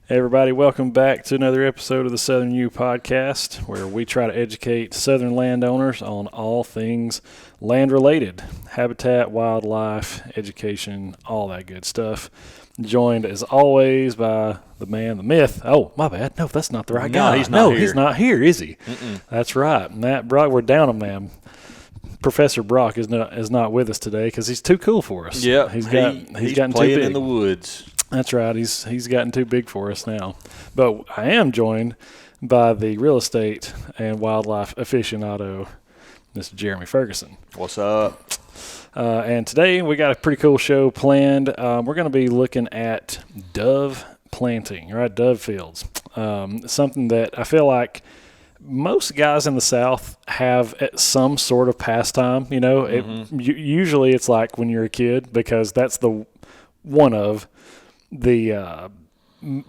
Hey everybody, welcome back to another episode of the Southern U podcast, where we try to educate Southern landowners on all things land-related, habitat, wildlife, education, all that good stuff. Joined, as always, by the man, the myth. Oh, my bad. No, that's not the right guy. He's not here. He's not here, is he? Mm-mm. That's right. Matt Brock, we're down him, man. Professor Brock is not with us today because he's too cool for us. Yeah, he's gotten too playing big in the woods. That's right. He's gotten too big for us now. But I am joined by the real estate and wildlife aficionado, Mr. Jeremy Ferguson. What's up? And today we got a pretty cool show planned. We're going to be looking at dove planting, right? Dove fields. Something that I feel like most guys in the South have some sort of pastime. You know, usually it's like when you're a kid, because that's one of the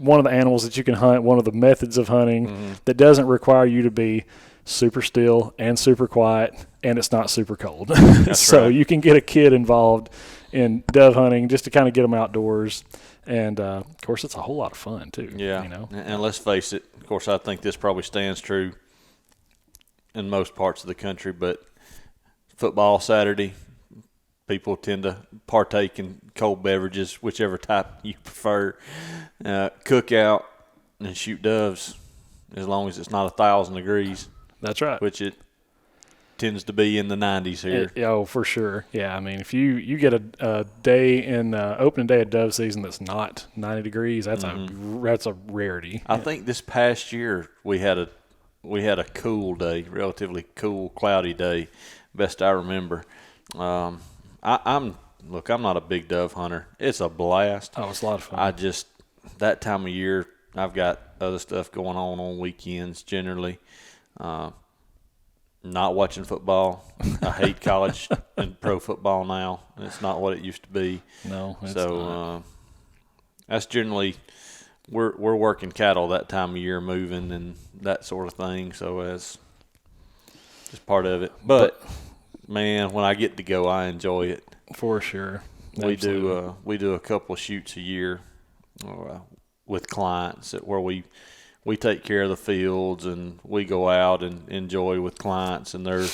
animals that you can hunt, one of the methods of hunting that doesn't require you to be super still and super quiet, and it's not super cold. So right. You can get a kid involved in dove hunting just to kind of get them outdoors. And, of course, it's a whole lot of fun, too. Yeah, you know? and let's face it, of course, I think this probably stands true in most parts of the country, but football Saturday, people tend to partake in cold beverages, whichever type you prefer, cook out and shoot doves as long as it's not 1,000 degrees. That's right. Which it tends to be in the 90s here. Oh, for sure. Yeah, I mean, if you get a day in opening day of dove season that's not 90 degrees, that's a rarity. I think this past year we had a cool day, relatively cool, cloudy day, best I remember. I'm not a big dove hunter. It's a blast. Oh, it's a lot of fun. That time of year, I've got other stuff going on weekends generally. Not watching football. I hate college and pro football now. It's not what it used to be. No, it's so not. That's generally we're working cattle that time of year, moving and that sort of thing. So as just part of it. But man, when I get to go, I enjoy it. For sure. We do a couple of shoots a year with clients where we take care of the fields and we go out and enjoy with clients and their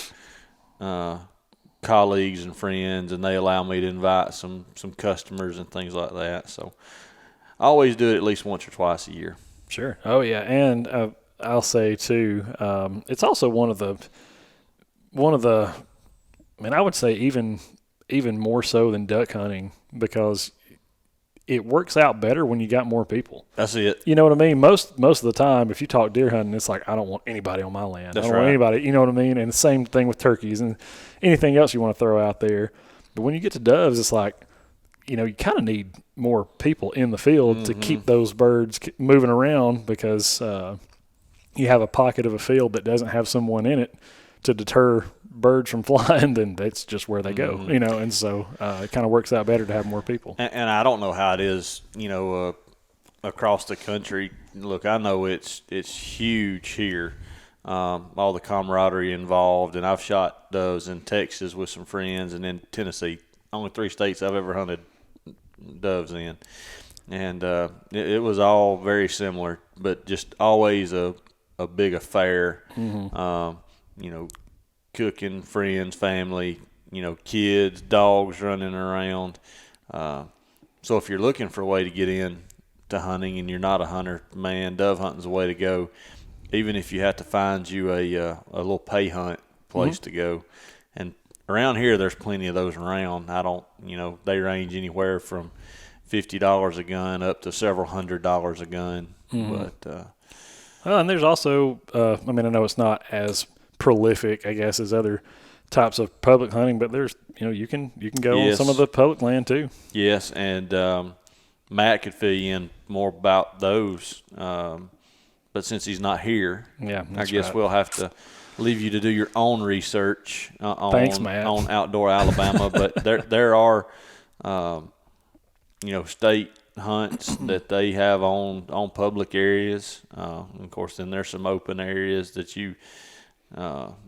colleagues and friends, and they allow me to invite some customers and things like that. So I always do it at least once or twice a year. Sure. Oh yeah, and I'll say too, it's also one of the. I mean, I would say even more so than duck hunting, because it works out better when you got more people. That's it. You know what I mean? Most of the time, if you talk deer hunting, it's like, I don't want anybody on my land. That's I don't want anybody. You know what I mean? And the same thing with turkeys and anything else you want to throw out there. But when you get to doves, it's like, you know, you kind of need more people in the field to keep those birds moving around, because you have a pocket of a field that doesn't have someone in it to deter birds from flying, then that's just where they go, you know, and so it kind of works out better to have more people. And I don't know how it is, you know, across the country. Look, I know it's huge here, all the camaraderie involved, and I've shot doves in Texas with some friends, and in Tennessee. Only 3 states I've ever hunted doves in, and it was all very similar, but just always a big affair. You know, cooking, friends, family, you know, kids, dogs running around. So if you're looking for a way to get in to hunting and you're not a hunter, man, dove hunting's the way to go. Even if you have to find you a little pay hunt place to go. And around here, there's plenty of those around. They range anywhere from $50 a gun up to several $100s a gun. But and there's also, I mean, I know it's not as prolific, I guess, as other types of public hunting, but there's, you know, you can go on some of the public land too. Yes, and Matt could fill you in more about those, but since he's not here, I guess we'll have to leave you to do your own research on Outdoor Alabama. But there are state hunts that they have on public areas. Of course, then there's some open areas that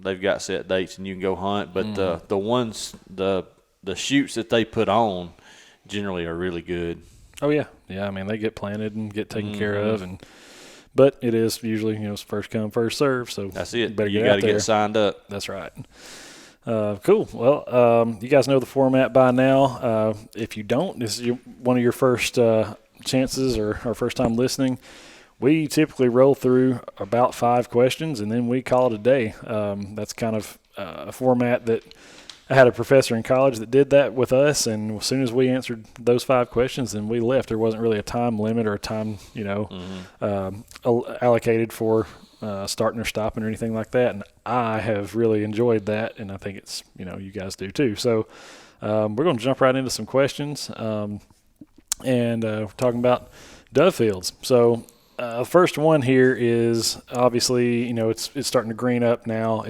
they've got set dates and you can go hunt. But the shoots that they put on generally are really good. Oh yeah, yeah. I mean, they get planted and get taken care of, but it is usually it's first come first serve. So that's it. Better You get got out to there. get signed up. That's right. Cool. Well, you guys know the format by now. If you don't, this is one of your first chances or first time listening. We typically roll through about 5 questions and then we call it a day. That's kind of a format that I had a professor in college that did that with us, and as soon as we answered those 5 questions, then we left. There wasn't really a time limit or a time, allocated for starting or stopping or anything like that. And I have really enjoyed that, and I think it's, you guys do too. So we're going to jump right into some questions, and we're talking about dove fields. So first one here is obviously, it's starting to green up now.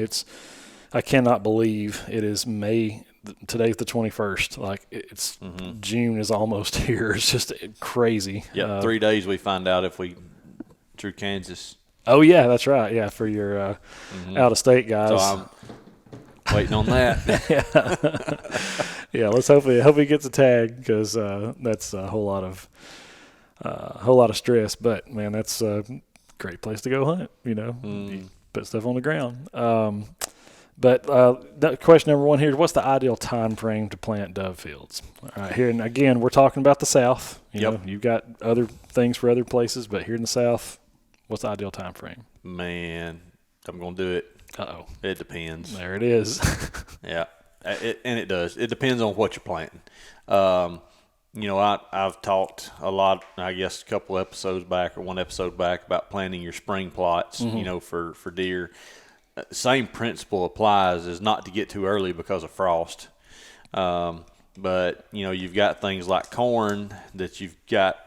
I cannot believe it is May. Today's the 21st. Like it's June is almost here. It's just crazy. Yeah, 3 days we find out if we drew Kansas. Oh yeah, that's right. Yeah, for your out of state guys. So I'm waiting on that. Yeah, let's hope he gets a tag because that's a whole lot of stress. But man, that's a great place to go hunt. You put stuff on the ground. But question number 1 here is, what's the ideal time frame to plant dove fields? All right, here, and again, we're talking about the South. You've got other things for other places, but here in the South, what's the ideal time frame? Man, I'm going to do it. Uh-oh. It depends. There it is. Yeah, and it does. It depends on what you're planting. I've talked a lot, I guess, a couple episodes back or one episode back about planting your spring plots, for deer. Same principle applies, is not to get too early because of frost. But, you've got things like corn that you've got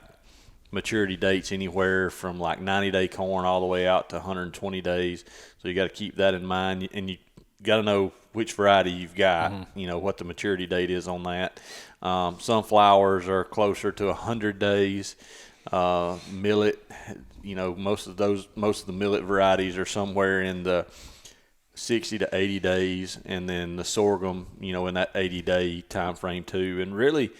maturity dates anywhere from like 90-day corn all the way out to 120 days. So you got to keep that in mind, and you got to know which variety you've got, what the maturity date is on that. Sunflowers are closer to 100 days. Millet, most of the millet varieties are somewhere in the 60 to 80 days, and then the sorghum, in that 80-day time frame too. And really,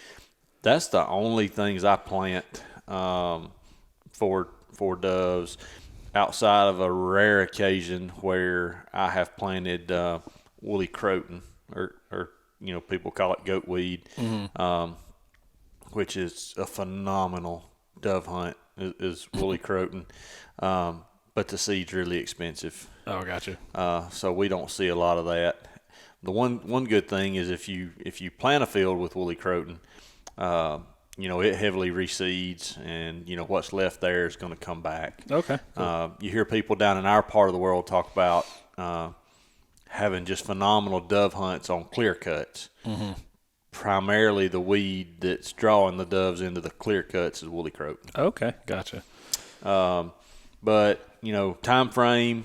that's the only things I plant for doves, outside of a rare occasion where I have planted woolly croton, or people call it goatweed, which is a phenomenal dove hunt, is woolly croton. But the seed's really expensive. Oh, gotcha. So we don't see a lot of that. The one good thing is if you plant a field with woolly croton, it heavily reseeds, and what's left there is going to come back. Okay. Cool. You hear people down in our part of the world talk about having just phenomenal dove hunts on clear cuts. Primarily, the weed that's drawing the doves into the clear cuts is woolly croton. Okay, gotcha. But time frame,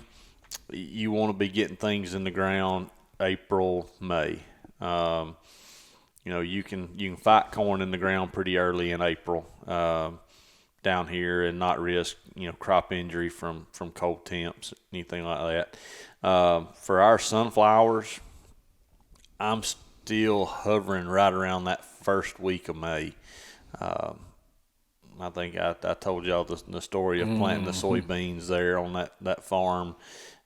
you want to be getting things in the ground April, May. You can fight corn in the ground pretty early in April down here, and not risk crop injury from cold temps, anything like that. For our sunflowers, I'm still hovering right around that first week of May. I think I told y'all the story of planting the soybeans there on that farm,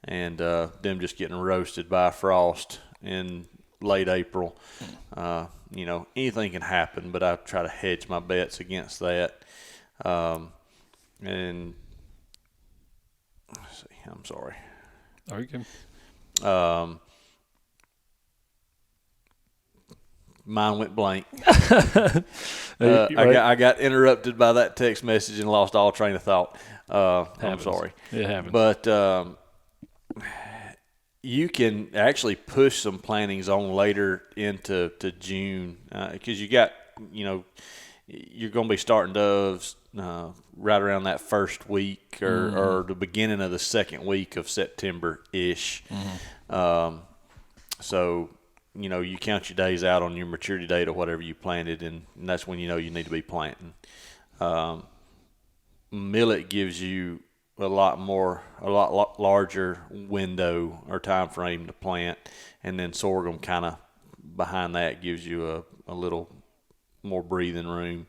and them just getting roasted by frost in late April. Anything can happen, but I try to hedge my bets against that. And let's see, I'm sorry. Are you good? Mine went blank. I got interrupted by that text message and lost all train of thought. I'm sorry. It happens. But you can actually push some plantings on later into June, because you're going to be starting doves right around that first week or the beginning of the second week of September-ish. So you count your days out on your maturity date or whatever you planted, and that's when you need to be planting. Millet gives you a lot larger window or time frame to plant, and then sorghum kind of behind that gives you a little more breathing room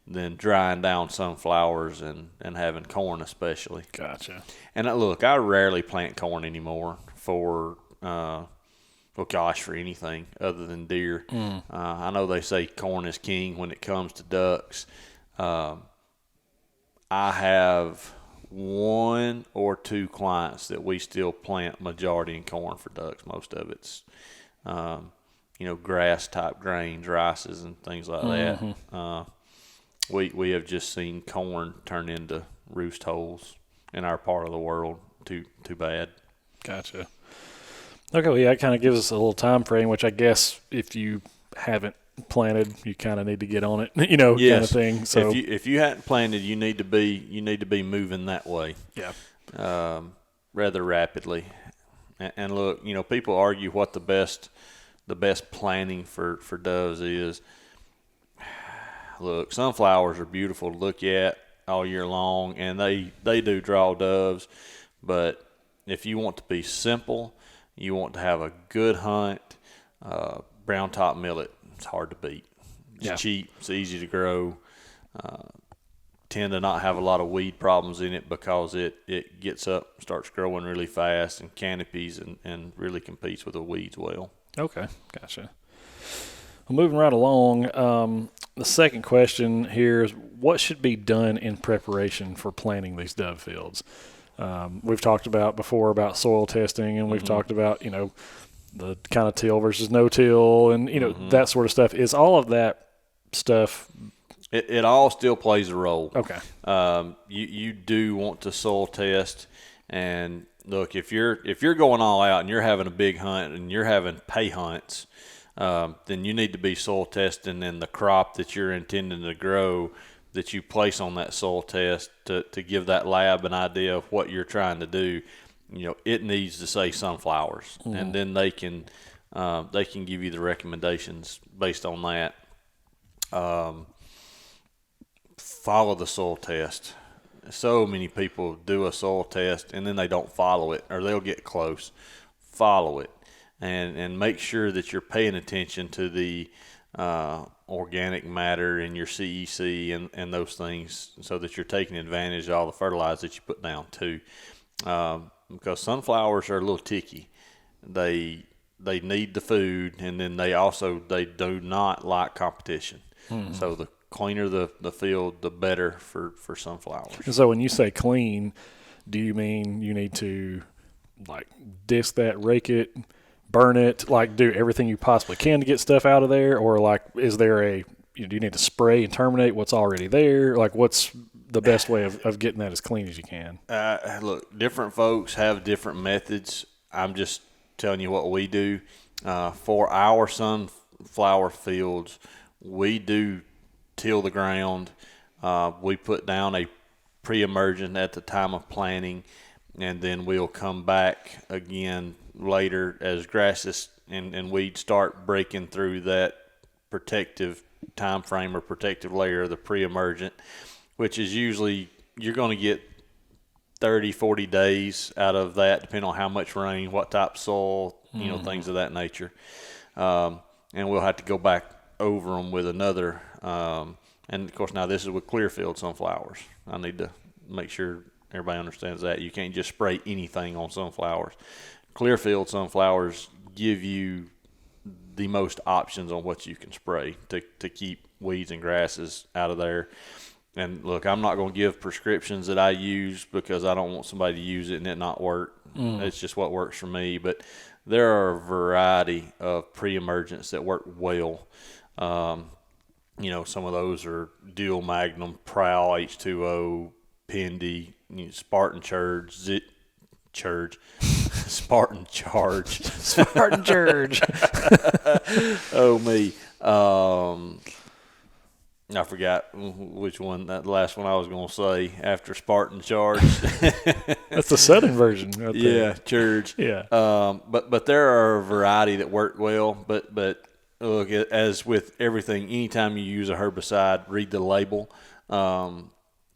than drying down sunflowers and having corn especially. Gotcha. And look, I rarely plant corn anymore for for anything other than deer. I know they say corn is king when it comes to ducks. I have 1 or 2 clients that we still plant majority in corn for ducks. Most of it's, grass type grains, rices, and things like that. We have just seen corn turn into roost holes in our part of the world. Too bad. Gotcha. Okay, well, yeah, it kind of gives us a little time frame, which I guess if you haven't planted, you kind of need to get on it, kind of thing. So if you hadn't planted, you need to be moving that way. Yeah. Rather rapidly. And look, people argue what the best planting for doves is. Look, sunflowers are beautiful to look at all year long, and they do draw doves. But if you want to be simple, you want to have a good hunt, brown top millet, it's hard to beat. It's cheap, it's easy to grow, tend to not have a lot of weed problems in it because it gets up, starts growing really fast and canopies and really competes with the weeds well. Okay, gotcha. Well, moving right along, the second question here is what should be done in preparation for planting these dove fields? We've talked about before about soil testing, and we've talked about, the kind of till versus no till and, that sort of stuff. Is all of that stuff? It all still plays a role. Okay. You do want to soil test, and look, if you're going all out and you're having a big hunt and you're having pay hunts, then you need to be soil testing and the crop that you're intending to grow that you place on that soil test to give that lab an idea of what you're trying to do. It needs to say sunflowers, and then they can give you the recommendations based on that. Follow the soil test. So many people do a soil test and then they don't follow it, or they'll get close. Follow it, and make sure that you're paying attention to the organic matter in your CEC and those things, so that you're taking advantage of all the fertilizer that you put down too. Because sunflowers are a little ticky. They need the food, and then they do not like competition. So the cleaner the field, the better for sunflowers. And so when you say clean, do you mean you need to disc that, rake it, burn it, do everything you possibly can to get stuff out of there? Or is there do you need to spray and terminate what's already there? What's the best way of getting that as clean as you can? Look, different folks have different methods. I'm just telling you what we do. For our sunflower fields, we do till the ground. We put down a pre-emergent at the time of planting, and then we'll come back again later as grasses and weeds start breaking through that protective time frame or protective layer of the pre-emergent, which is usually you're going to get 30, 40 days out of that, depending on how much rain, what type of soil, things of that nature. And we'll have to go back over them with another. And of course, now this is with Clearfield sunflowers. I need to make sure everybody understands that. You can't just spray anything on sunflowers. Clearfield sunflowers give you the most options on what you can spray to keep weeds and grasses out of there. And look, I'm not going to give prescriptions that I use because I don't want somebody to use it and it not work. It's just what works for me. But there are a variety of pre-emergents that work well. Some of those are Dual Magnum, Prowl, H2O, Pendy, Spartan Charge, Spartan Charge. Spartan Charge. Oh, me. I forgot which one, that last one I was going to say after Spartan Charge. That's the Southern version right there. Yeah, Charge. Yeah. But there are a variety that work well, but look, as with everything, anytime you use a herbicide, read the label.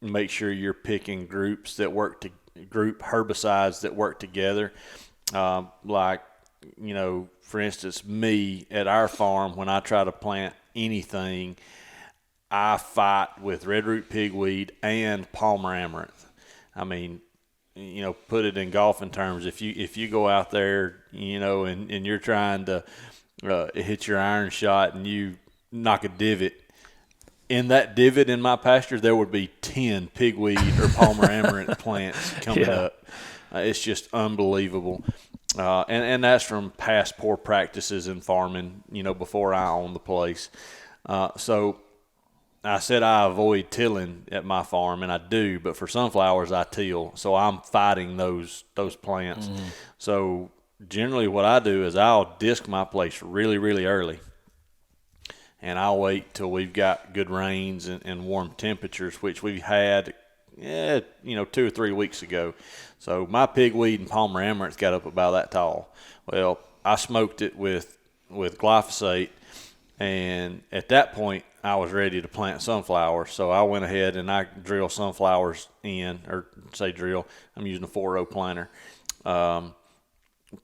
Make sure you're picking group herbicides that work together. For instance, me at our farm, when I try to plant anything, I fight with red root pigweed and Palmer amaranth. I mean, put it in golfing terms. If you go out there, and you're trying to hit your iron shot and you knock a divot, in that divot in my pasture, there would be 10 pigweed or Palmer amaranth plants coming up. It's just unbelievable. And that's from past poor practices in farming, before I owned the place. So I said I avoid tilling at my farm, and I do, but for sunflowers I till. So I'm fighting those plants. Mm-hmm. So generally what I do is I'll disc my place really, really early. And I'll wait till we've got good rains and warm temperatures, which we've had, 2 or 3 weeks ago. So my pigweed and Palmer amaranth got up about that tall. Well, I smoked it with glyphosate, and at that point I was ready to plant sunflowers. So I went ahead and I drilled sunflowers in, or say drill, I'm using a 4-row planter.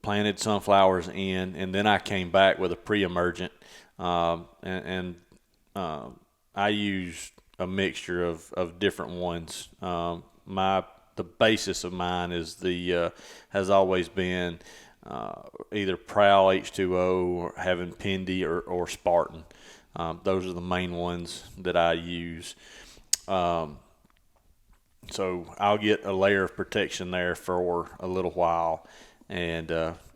Planted sunflowers in, and then I came back with a pre-emergent. I used a mixture of different ones. The basis of mine is has always been either Prowl H2O or having Pendy or Spartan. Those are the main ones that I use. So I'll get a layer of protection there for a little while, and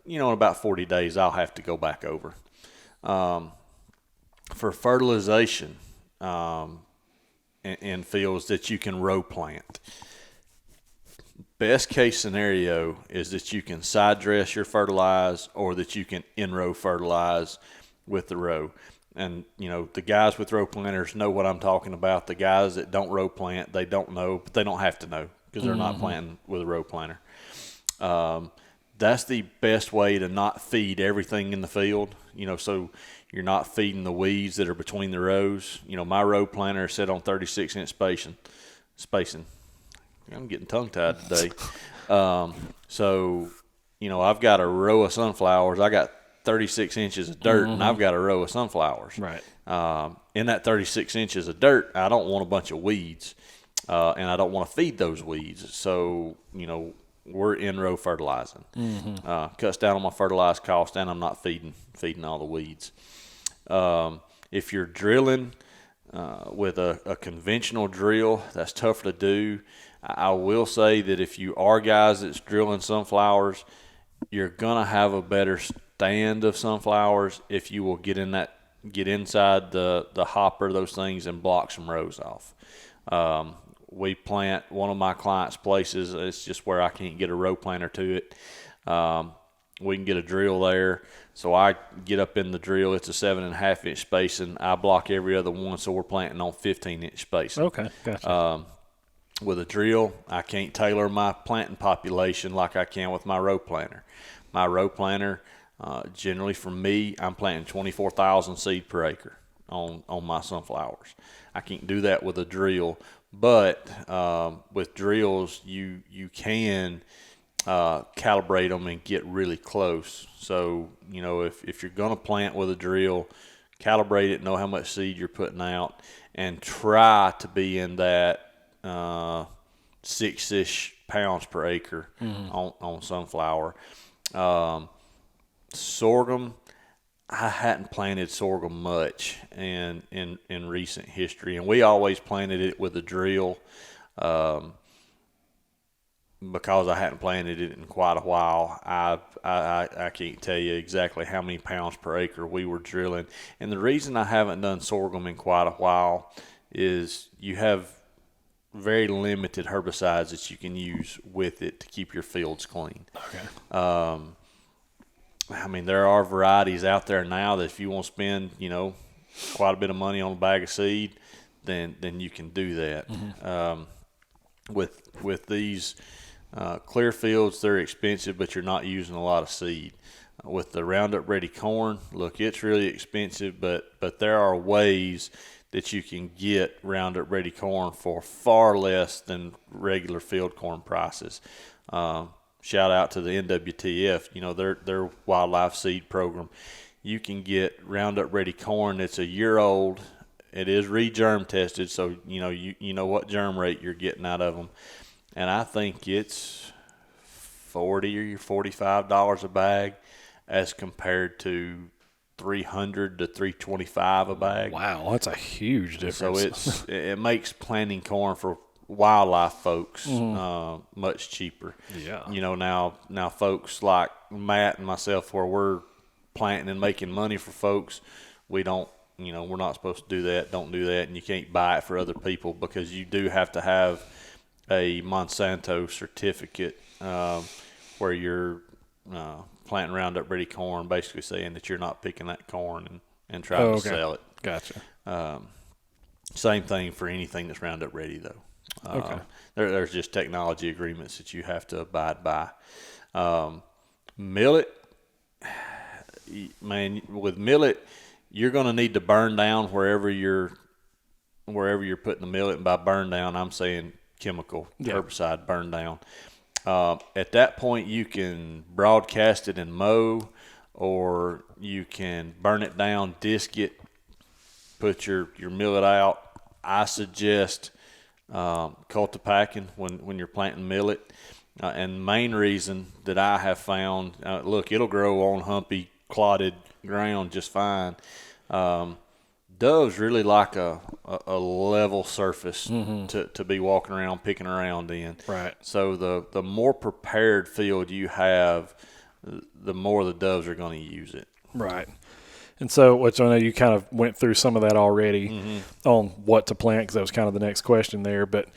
in about 40 days I'll have to go back over. For fertilization in fields that you can row plant, best case scenario is that you can side dress your fertilize, or that you can in-row fertilize with the row. And, the guys with row planters know what I'm talking about. The guys that don't row plant, they don't know, but they don't have to know because they're not planting with a row planter. That's the best way to not feed everything in the field, so you're not feeding the weeds that are between the rows. My row planter is set on 36-inch spacing. I'm getting tongue-tied today. So, I've got a row of sunflowers. I got 36 inches of dirt, and I've got a row of sunflowers. Right. In that 36 inches of dirt, I don't want a bunch of weeds, and I don't want to feed those weeds. So, we're in-row fertilizing. Cuts down on my fertilizer cost, and I'm not feeding all the weeds. If you're drilling with a conventional drill, that's tougher to do. I will say that if you are guys that's drilling sunflowers, you're gonna have a better stand of sunflowers if you will get inside the hopper, those things, and block some rows off. We plant one of my clients' places. It's just where I can't get a row planter to it. We can get a drill there. So I get up in the drill. It's a 7.5-inch spacing. I block every other one, so we're planting on 15-inch spacing. Okay, gotcha. With a drill, I can't tailor my planting population like I can with my row planter. My row planter, generally for me, I'm planting 24,000 seed per acre on my sunflowers. I can't do that with a drill, but with drills, you can calibrate them and get really close. So, if you're going to plant with a drill, calibrate it, know how much seed you're putting out, and try to be in that 6-ish pounds per acre on sunflower. Sorghum, I hadn't planted sorghum much in recent history, and we always planted it with a drill. Because I hadn't planted it in quite a while, I can't tell you exactly how many pounds per acre we were drilling. And the reason I haven't done sorghum in quite a while is you have very limited herbicides that you can use with it to keep your fields clean. Okay. There are varieties out there now that if you want to spend, quite a bit of money on a bag of seed, then you can do that. With these clear fields, they're expensive, but you're not using a lot of seed. With the Roundup Ready corn, look, it's really expensive, but there are ways that you can get Roundup Ready corn for far less than regular field corn prices. Shout out to the NWTF, their wildlife seed program. You can get Roundup Ready corn that's a year old it is re-germ tested, so you know what germ rate you're getting out of them. And I think it's $40 or $45 a bag, as compared to $300 to $325 a bag. Wow, that's a huge difference. So it makes planting corn for wildlife folks much cheaper. Yeah. Now folks like Matt and myself, where we're planting and making money for folks, we don't. We're not supposed to do that. Don't do that, and you can't buy it for other people, because you do have to have a Monsanto certificate where you're planting Roundup Ready corn, basically saying that you're not picking that corn and trying to sell it. Gotcha. Same thing for anything that's Roundup Ready, though. Okay. There's just technology agreements that you have to abide by. Millet, man, with millet, you're going to need to burn down wherever you're putting the millet. And by burn down, I'm saying chemical herbicide burn down. At that point, you can broadcast it and mow, or you can burn it down, disc it, put your millet out. I suggest cultipacking when you're planting millet. And the main reason that I have found, look, it'll grow on humpy, clotted ground just fine. Doves really like a level surface to be walking around, picking around in. Right. So the more prepared field you have, the more the doves are going to use it. Right. And so, which I know you kind of went through some of that already on what to plant, because that was kind of the next question there. But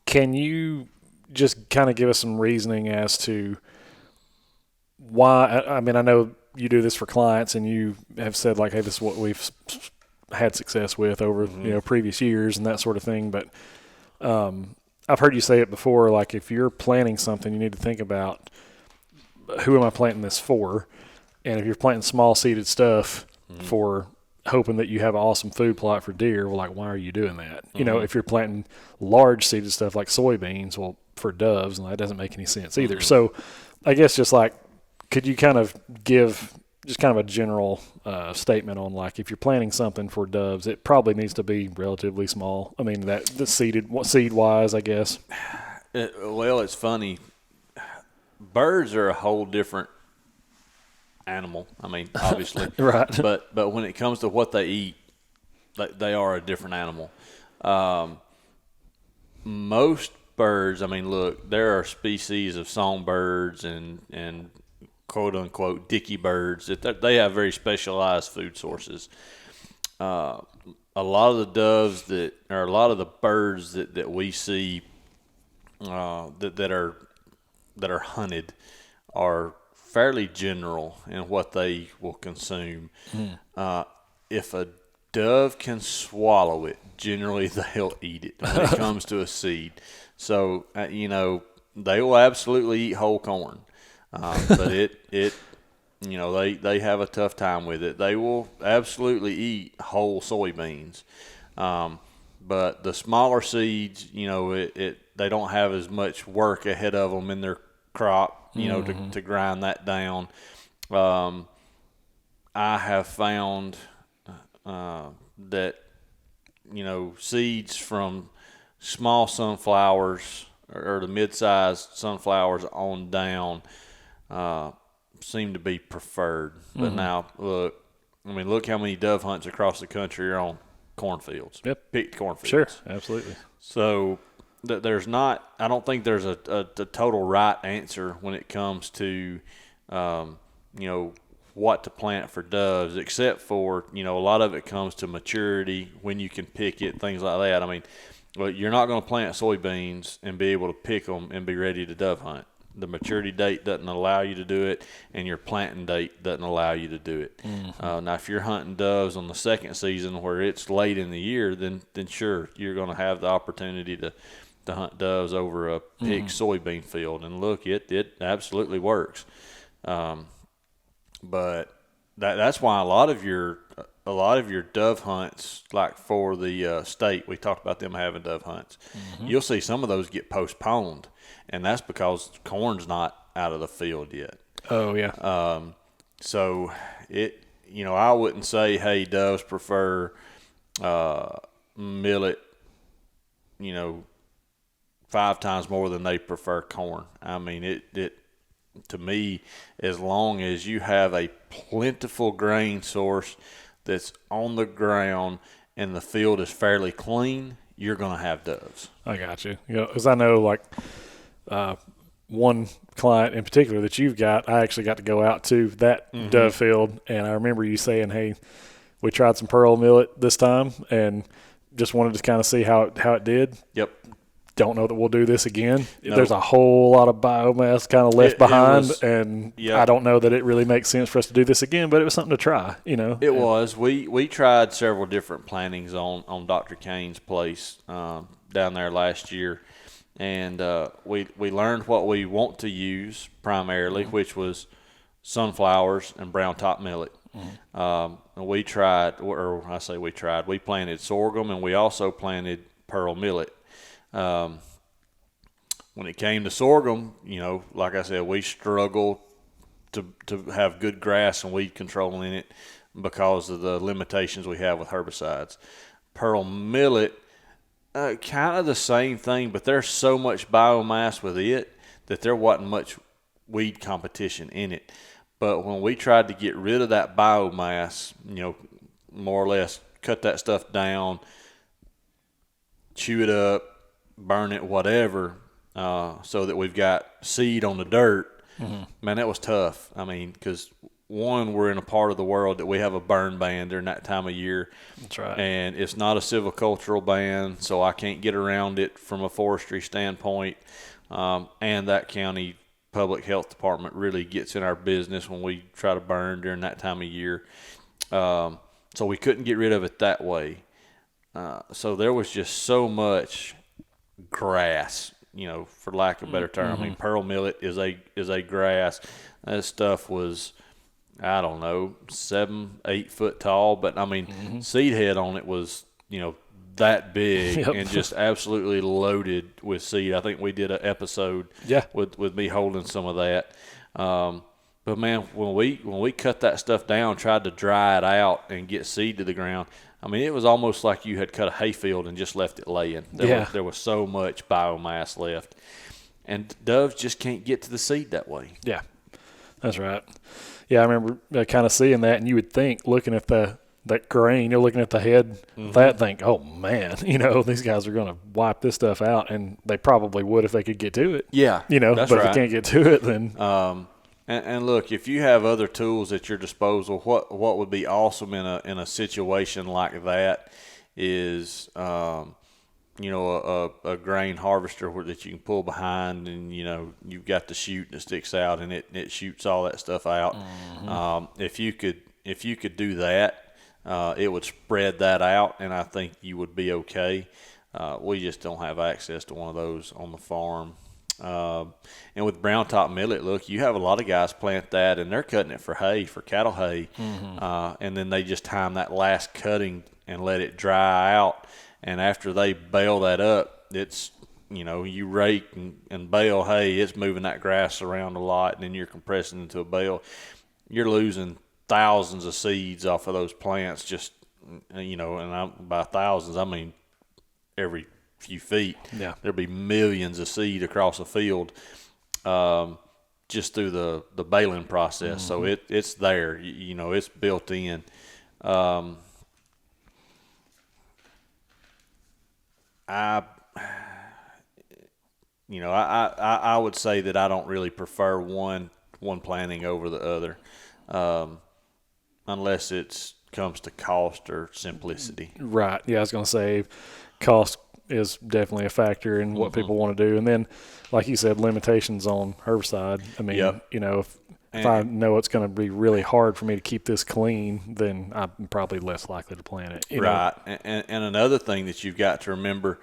can you just kind of give us some reasoning as to why? I mean, I know you do this for clients, and you have said, like, hey, this is what we've had success with over previous years and that sort of thing. But I've heard you say it before, like, if you're planting something, you need to think about, who am I planting this for? And if you're planting small seeded stuff for hoping that you have an awesome food plot for deer, well, like, why are you doing that? If you're planting large seeded stuff like soybeans, well, for doves, and that doesn't make any sense either. So I guess just like, could you kind of give just kind of a general statement on, like, if you're planting something for doves, it probably needs to be relatively small. I mean, the seed wise, I guess. Well, it's funny. Birds are a whole different animal. I mean, obviously, right. But when it comes to what they eat, they are a different animal. Most birds, I mean, look, there are species of songbirds and quote unquote dicky birds that they have very specialized food sources. A lot of the doves a lot of the birds that we see that are hunted are fairly general in what they will consume. If a dove can swallow it, generally they'll eat it when it comes to a seed. So they will absolutely eat whole corn, but they have a tough time with it. They will absolutely eat whole soybeans, but the smaller seeds, they don't have as much work ahead of them in their crop, to grind that down. I have found that seeds from small sunflowers or the mid-sized sunflowers on down seem to be preferred. But now, look how many dove hunts across the country are on cornfields. Yep. Picked cornfields. Sure, absolutely. So I don't think there's a total right answer when it comes to, what to plant for doves, except for, a lot of it comes to maturity, when you can pick it, things like that. I mean, you're not going to plant soybeans and be able to pick them and be ready to dove hunt. The maturity date doesn't allow you to do it, and your planting date doesn't allow you to do it. Now, if you're hunting doves on the second season where it's late in the year, then sure, you're going to have the opportunity to hunt doves over a picked soybean field. And look, it absolutely works. But that's why a lot of your dove hunts, like for the state, we talked about them having dove hunts. You'll see some of those get postponed, and that's because corn's not out of the field yet. Oh yeah. So I wouldn't say, hey, doves prefer millet, 5 times more than they prefer corn. I mean, it to me, as long as you have a plentiful grain source that's on the ground and the field is fairly clean, you're going to have doves. I got you. Because I know, like, one client in particular that you've got, I actually got to go out to that dove field, and I remember you saying, hey, we tried some pearl millet this time and just wanted to kind of see how it did. Yep. Don't know that we'll do this again. Nope. There's a whole lot of biomass kind of left behind, and yep. I don't know that it really makes sense for us to do this again, but it was something to try, It was. We tried several different plantings on Dr. Kane's place down there last year, and we learned what we want to use primarily, which was sunflowers and brown top millet. And we tried, or I say we tried, we planted sorghum, and we also planted pearl millet. When it came to sorghum, like I said, we struggled to have good grass and weed control in it because of the limitations we have with herbicides. Pearl millet, kind of the same thing, but there's so much biomass with it that there wasn't much weed competition in it. But when we tried to get rid of that biomass, more or less cut that stuff down, chew it up, burn it, whatever, so that we've got seed on the dirt, man, that was tough. I mean, because one, we're in a part of the world that we have a burn ban during that time of year. That's right. And it's not a silvicultural ban, so I can't get around it from a forestry standpoint. And that county public health department really gets in our business when we try to burn during that time of year. So we couldn't get rid of it that way. So there was just so much grass, for lack of a better term. I mean, pearl millet is a grass. That stuff was, I don't know, 7-8 foot tall, but I mean, seed head on it was, that big and just absolutely loaded with seed. I think we did an episode with me holding some of that. But man, when we cut that stuff down, tried to dry it out and get seed to the ground, I mean, it was almost like you had cut a hayfield and just left it laying. There was so much biomass left. And doves just can't get to the seed that way. Yeah, that's right. Yeah, I remember kind of seeing that, and you would think, looking at that grain, you're looking at the head, that think, oh, man, these guys are going to wipe this stuff out, and they probably would if they could get to it. Yeah, but right. If they can't get to it, then And look, if you have other tools at your disposal, what would be awesome in a situation like that is, a grain harvester that you can pull behind, and you've got the chute that sticks out, and it shoots all that stuff out. If you could do that, it would spread that out, and I think you would be okay. We just don't have access to one of those on the farm. And with brown top millet, look, you have a lot of guys plant that, and they're cutting it for hay, for cattle hay, and then they just time that last cutting and let it dry out. And after they bale that up, it's, you rake and bale hay, it's moving that grass around a lot, and then you're compressing into a bale. You're losing thousands of seeds off of those plants, just, and by thousands, I mean every few feet. Yeah. There'll be millions of seed across a field just through the baling process. So it's there, it's built in. I would say that I don't really prefer one planting over the other, unless it comes to cost or simplicity. Right. Yeah, I was going to say cost is definitely a factor in what people want to do. And then, like you said, limitations on herbicide. I mean, if I know it's going to be really hard for me to keep this clean, then I'm probably less likely to plant it. Right. And another thing that you've got to remember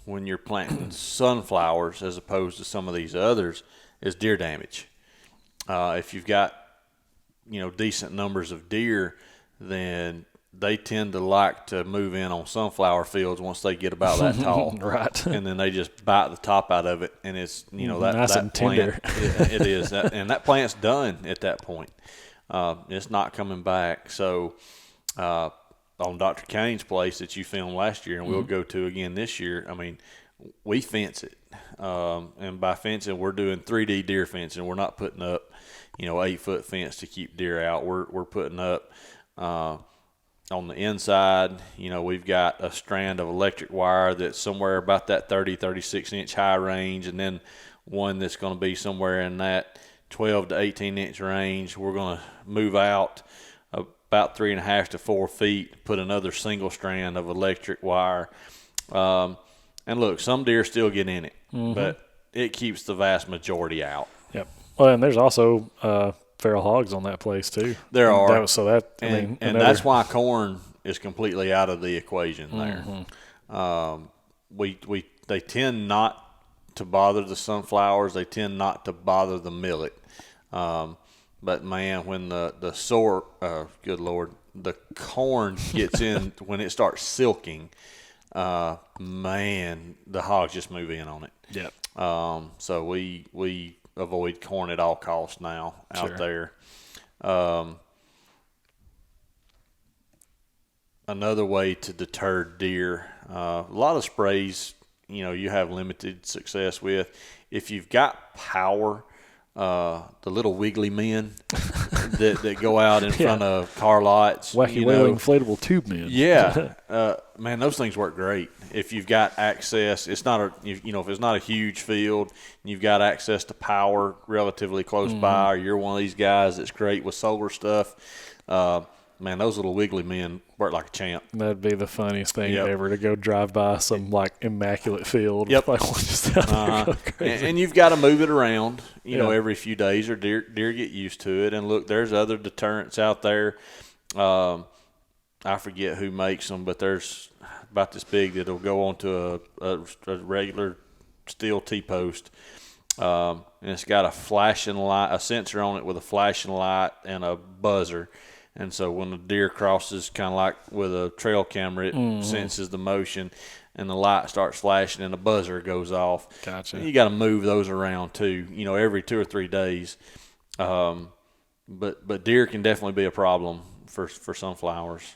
when you're planting sunflowers as opposed to some of these others is deer damage. If you've got, decent numbers of deer, then they tend to like to move in on sunflower fields once they get about that tall. Right. And then they just bite the top out of it, and it's, that nice that and tender. plant, it is. And that plant's done at that point. It's not coming back. So on Dr. Kane's place that you filmed last year and we'll go to again this year, I mean, we fence it. And by fencing, we're doing 3D deer fencing. We're not putting up, 8-foot fence to keep deer out. We're putting up on the inside, we've got a strand of electric wire that's somewhere about that 36-inch high range, and then one that's going to be somewhere in that 12 to 18-inch range. We're going to move out about 3.5 to 4 feet, put another single strand of electric wire. And look, some deer still get in it, but it keeps the vast majority out. Yep. Well, and there's also feral hogs on that place too. There are. And that's why corn is completely out of the equation there. They tend not to bother the sunflowers. They tend not to bother the millet. But man, when the good Lord, the corn gets in, when it starts silking, man, the hogs just move in on it. Yep. So we avoid corn at all costs now out there. Another way to deter deer, a lot of sprays, you have limited success with. If you've got power, the little wiggly men that go out in front of car lots. Wacky wailing inflatable tube men. Yeah. Man, those things work great. If you've got access, it's not if it's not a huge field, and you've got access to power relatively close by, or you're one of these guys that's great with solar stuff, man, those little wiggly men work like a champ. That'd be the funniest thing ever, to go drive by some immaculate field. Yep. And you've got to move it around, every few days, or deer get used to it. And look, there's other deterrents out there. I forget who makes them, but there's about this big that'll go onto a regular steel T-post. And it's got a flashing light, a sensor on it with a flashing light and a buzzer. And so when the deer crosses, kind of like with a trail camera, it senses the motion, and the light starts flashing and the buzzer goes off. Gotcha. And you got to move those around too, every 2 or 3 days. But deer can definitely be a problem for sunflowers.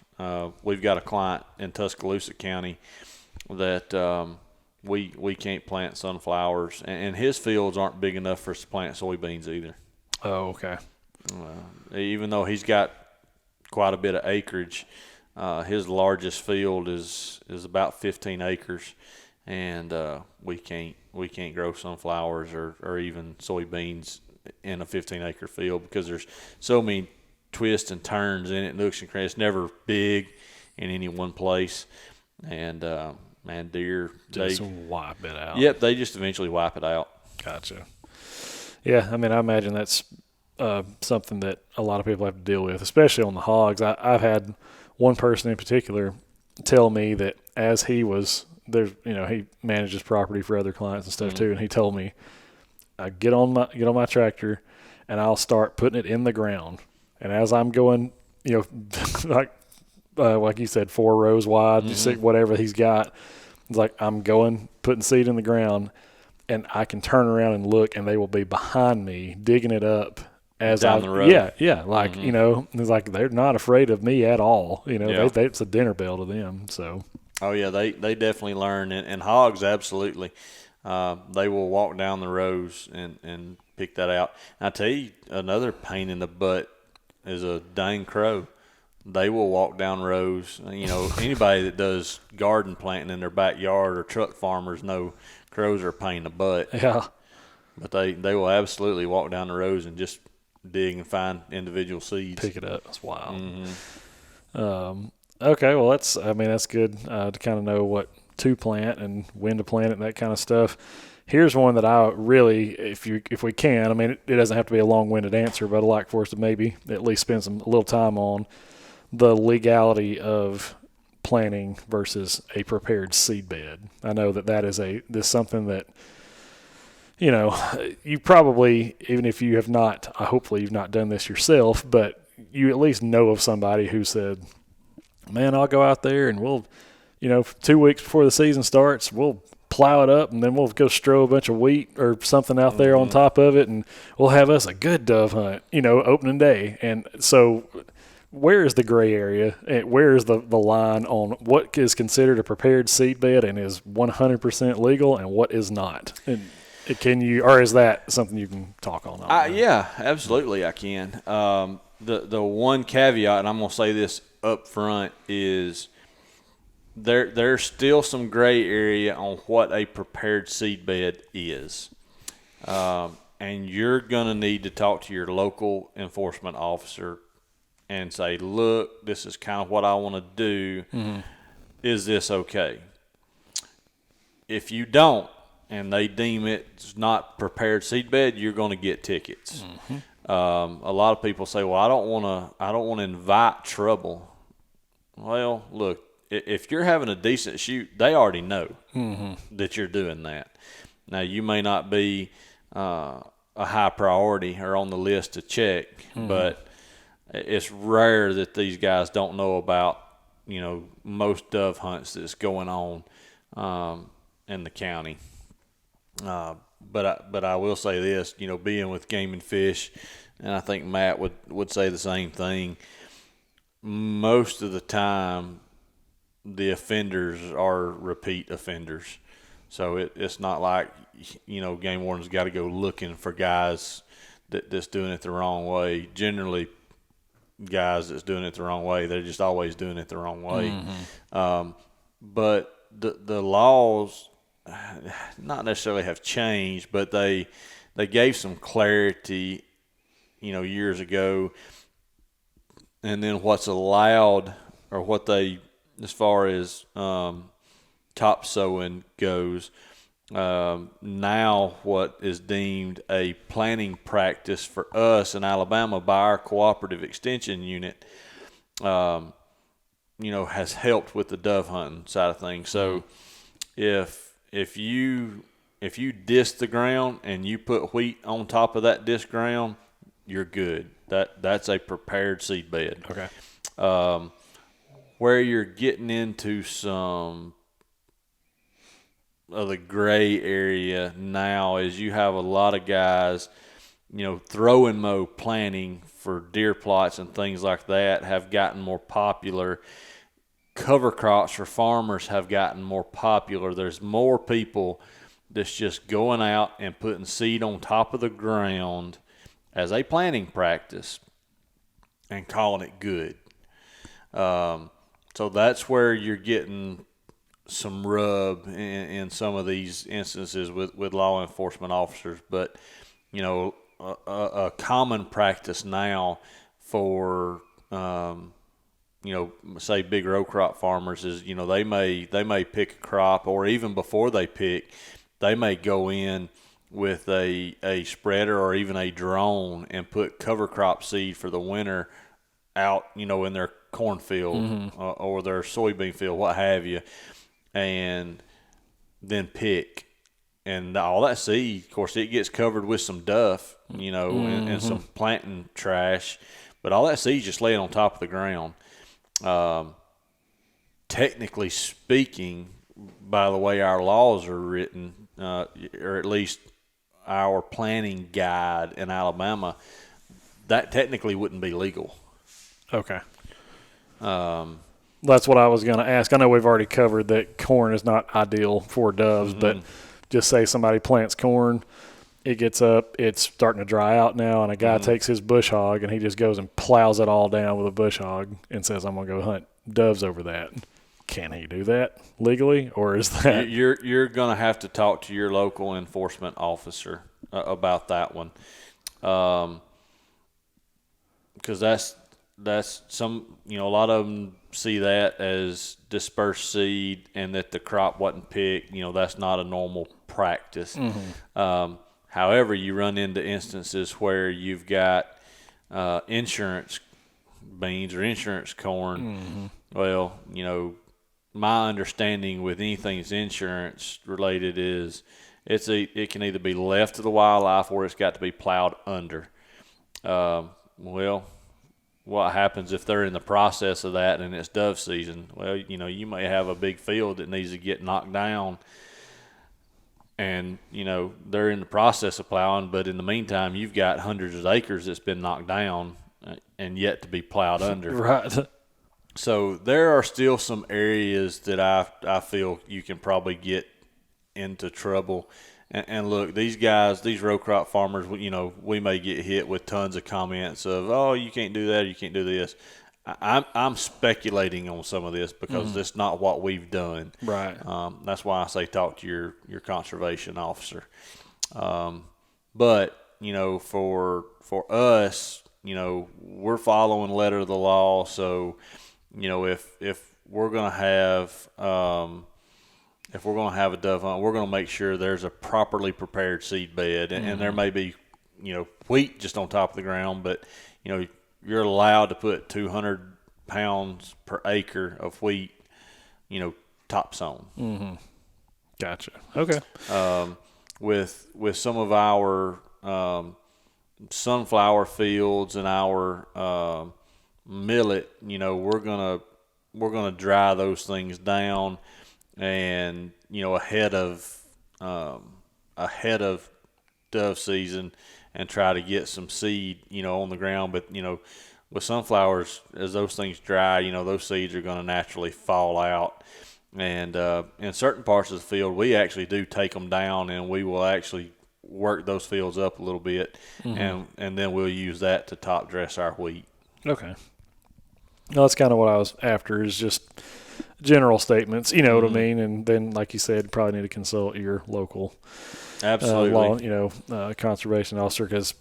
We've got a client in Tuscaloosa County that we can't plant sunflowers, and his fields aren't big enough for us to plant soybeans either. Oh, okay. Even though he's got quite a bit of acreage, his largest field is about 15 acres, and we can't grow sunflowers or even soybeans in a 15-acre field because there's so many twists and turns in it, nooks and crannies. It's never big in any one place, and man, deer just wipe it out. Yep, they just eventually wipe it out. Gotcha. Yeah, I mean, I imagine that's something that a lot of people have to deal with, especially on the hogs. I've had one person in particular tell me that as he was there, he manages property for other clients and stuff too, and he told me, I get on my tractor and I'll start putting it in the ground, and as I'm going, like you said, 4 rows wide, just whatever he's got, it's like I'm going putting seed in the ground, and I can turn around and look, and they will be behind me digging it up as down the road. Yeah, like it's like they're not afraid of me at all. It's a dinner bell to them. So. Oh yeah, they definitely learn, and hogs absolutely. They will walk down the rows and pick that out. And I tell you, another pain in the butt is a dang crow. They will walk down rows. Anybody that does garden planting in their backyard or truck farmers know crows are a pain in the butt. Yeah. But they will absolutely walk down the rows and just dig and find individual seeds. Pick it up. That's wild. Okay, well that's good to kind of know what to plant and when to plant it and that kind of stuff. Here's one that I really, if we can, I mean it doesn't have to be a long-winded answer, but I'd like for us to maybe at least spend a little time on the legality of planting versus a prepared seed bed. I know that is something that you probably, even if you have not, hopefully you've not done this yourself, but you at least know of somebody who said, man, I'll go out there and we'll, 2 weeks before the season starts, we'll plow it up, and then we'll go strow a bunch of wheat or something out there on top of it, and we'll have us a good dove hunt, opening day. And so where is the gray area? Where is the line on what is considered a prepared seed bed and is 100% legal and what is not? And can you, or is that something you can talk on? Yeah, absolutely I can. The one caveat, and I'm going to say this up front, is there's still some gray area on what a prepared seed bed is. And you're going to need to talk to your local enforcement officer and say, look, this is kind of what I want to do. Mm-hmm. Is this okay? If you don't, and they deem it's not prepared seed bed, you're going to get tickets. Mm-hmm. A lot of people say, well, I don't want to invite trouble. Well, look, if you're having a decent shoot, they already know that you're doing that. Now, you may not be a high priority or on the list to check, but it's rare that these guys don't know about, most dove hunts that's going on in the county. But I will say this, being with Game and Fish, and I think Matt would say the same thing, most of the time the offenders are repeat offenders. So it's not like, game wardens got to go looking for guys that's doing it the wrong way. Generally, guys that's doing it the wrong way, they're just always doing it the wrong way. Mm-hmm. But the laws not necessarily have changed, but they gave some clarity, years ago. And then what's allowed, or what they, as far as top sowing goes, now what is deemed a planning practice for us in Alabama by our cooperative extension unit, has helped with the dove hunting side of things. So if you disc the ground and you put wheat on top of that disc ground, you're good. That's a prepared seed bed. Okay. Where you're getting into some of the gray area now is you have a lot of guys, throw and mow planting for deer plots and things like that have gotten more popular. Cover crops for farmers have gotten more popular. There's more people that's just going out and putting seed on top of the ground as a planting practice and calling it good. So that's where you're getting some rub in some of these instances with law enforcement officers. But, a common practice now for, say big row crop farmers is, they may pick a crop, or even before they pick, they may go in with a spreader or even a drone and put cover crop seed for the winter out, in their cornfield or their soybean field, what have you, and then pick. And all that seed, of course, it gets covered with some duff, and some planting trash, but all that seed just laying on top of the ground. Technically speaking, by the way our laws are written, or at least our planning guide in Alabama, that technically wouldn't be legal. Okay. That's what I was going to ask. I know we've already covered that corn is not ideal for doves, but just say somebody plants corn, it gets up, it's starting to dry out now, and a guy takes his bush hog and he just goes and plows it all down with a bush hog and says, I'm going to go hunt doves over that. Can he do that legally, or is that? You're going to have to talk to your local enforcement officer about that one, because that's some, a lot of them see that as dispersed seed and that the crop wasn't picked. That's not a normal practice. However, you run into instances where you've got insurance beans or insurance corn. Well, my understanding with anything that's insurance related is it can either be left to the wildlife or it's got to be plowed under. Well, what happens if they're in the process of that and it's dove season? Well, you may have a big field that needs to get knocked down and they're in the process of plowing, but in the meantime you've got hundreds of acres that's been knocked down and yet to be plowed under. Right. So there are still some areas that I feel you can probably get into trouble. And look, these guys, these row crop farmers, we may get hit with tons of comments of, oh, you can't do that, you can't do this. I'm speculating on some of this because that's not what we've done. Right. That's why I say talk to your conservation officer. But for us, we're following letter of the law. So, if we're gonna have a dove hunt, we're gonna make sure there's a properly prepared seed bed, and there may be wheat just on top of the ground, but you're allowed to put 200 pounds per acre of wheat, top sown. Mm-hmm. Gotcha. Okay. With some of our sunflower fields and our millet, we're gonna dry those things down, and ahead of dove season, and try to get some seed, on the ground. But, with sunflowers, as those things dry, those seeds are going to naturally fall out. And in certain parts of the field, we actually do take them down, and we will actually work those fields up a little bit, and then we'll use that to top dress our wheat. Okay. Well, that's kind of what I was after, is just general statements, you know what I mean? And then, like you said, probably need to consult your local Absolutely. law, conservation officer, because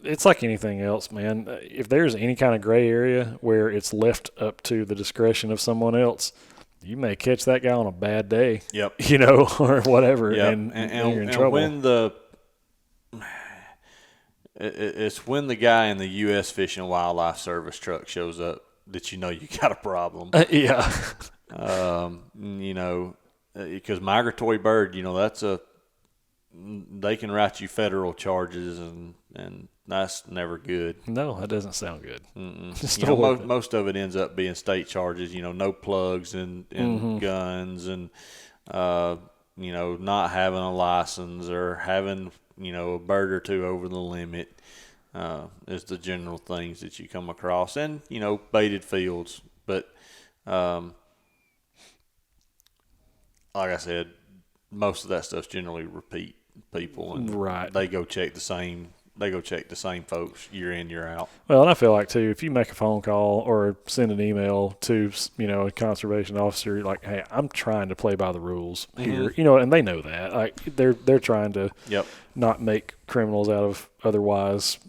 it's like anything else, man. If there's any kind of gray area where it's left up to the discretion of someone else, you may catch that guy on a bad day. Yep. Or whatever, Yep. and you're in and trouble. It's when the guy in the U.S. Fish and Wildlife Service truck shows up that you got a problem. Yeah. Because migratory bird, they can write you federal charges, and that's never good. No, that doesn't sound good. Most of it ends up being state charges. No plugs and guns, and not having a license, or having a bird or two over the limit is the general things that you come across, and baited fields. But like I said, most of that stuff's generally repeat people, and Right. they go check the same folks year in, year out. Well, and I feel like, too, if you make a phone call or send an email to, a conservation officer, like, hey, I'm trying to play by the rules here, and they know that. Like, they're trying to not make criminals out of otherwise,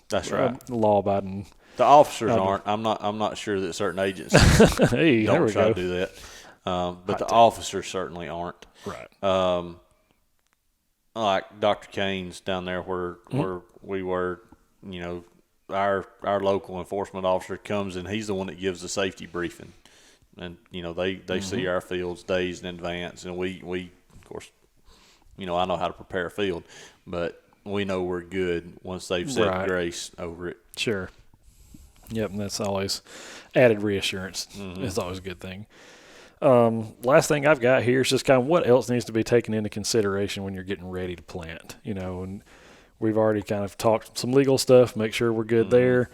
That's right. law-abiding. The officers aren't. I'm not sure that certain agencies Hey, there don't we try go. to do that. But the officers certainly aren't. Right. Like Dr. Kane's down there where we were, our local enforcement officer comes, and he's the one that gives the safety briefing. And, they see our fields days in advance, and we of course, I know how to prepare a field, but we know we're good once they've said grace over it. Sure. Yep, and that's always added reassurance. It's always a good thing. Last thing I've got here is just kind of what else needs to be taken into consideration when you're getting ready to plant, and we've already kind of talked some legal stuff, make sure we're good there.